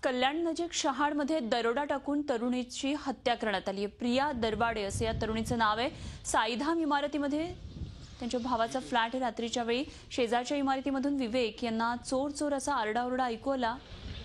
कल्याण नजीक शहाडमध्ये दरोडा टाकून तरुणीची हत्या करण्यात आली आहे। प्रिया दरवाडे असे या तरुणीचं नाव आहे। साईधाम इमारतीमध्ये त्यांच्या भावाचा फ्लॅट आहे। रात्रीच्या वेळी शेजारच्या इमारतीमधून विवेक यांना चोर चोर असा आरडाओरडा ऐकू आला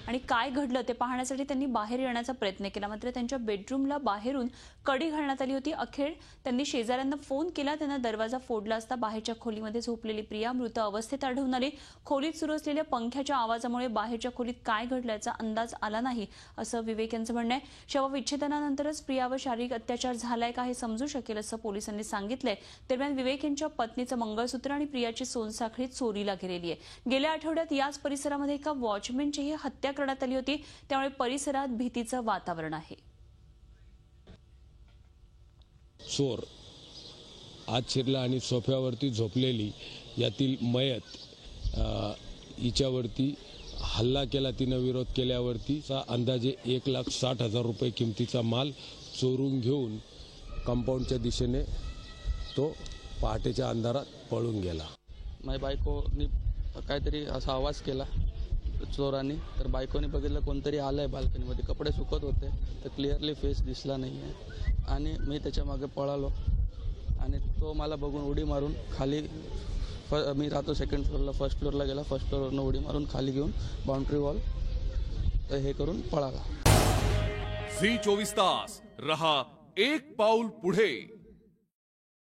आणि काय घडलं ते पाहण्यासाठी त्यांनी बाहेर येण्याचा प्रयत्न केला, मात्र त्यांच्या बेडरूमला बाहेरून कडी घालण्यात आली होती। अखेर त्यांनी शेजाऱ्यांना फोन केला, त्यांना दरवाजा फोडला असता बाहेरच्या खोलीमध्ये झोपलेली प्रिया मृत अवस्थेत आढळून आली। खोलीत सुरू असलेल्या पंख्याच्या आवाजामुळे बाहेरच्या खोलीत काय घडल्याचा अंदाज आला नाही असं विवेक यांचं म्हणणं आहे। शवविच्छेदनानंतरच प्रियावर शारीरिक अत्याचार झालाय का हे समजू शकेल असं पोलिसांनी सांगितलंय। दरम्यान विवेक यांच्या पत्नीचं मंगळसूत्र आणि प्रियाची सोनसाखळी चोरीला गेलेली आहे। गेल्या आठवड्यात याच परिसरामध्ये एका वॉचमॅनचीही हत्या करण्यात आली होती, त्यामुळे परिसरात भीतीचं वातावरण आहे। चोर आत शिरला आणि सोफ्यावरती झोपलेली यातील मयत हिच्यावरती हल्ला केला। तिनं विरोध केल्यावरती अंदाजे 1,60,000 रुपये किमतीचा माल चोरून घेऊन कंपाऊंडच्या दिशेने तो पहाटेच्या अंधारात पळून गेला। माझ्या बायकोनी काहीतरी असा आवाज केला चोरांनी, तर बायकोने बघितलं कोणतरी आलंय बाल्कनीमध्ये, कपडे सुकत होते तर क्लिअरली फेस दिसला नाही आहे आणि मी त्याच्या मागे पळालो आणि तो मला बघून उडी मारून खाली, मी राहतो सेकंड फ्लोअरला, फर्स्ट फ्लोअरला गेला, फर्स्ट फ्लोअरनं उडी मारून खाली घेऊन बाउंड्री वॉल हे करून पळाला। झी 24 तास रहा एक पाऊल पुढे।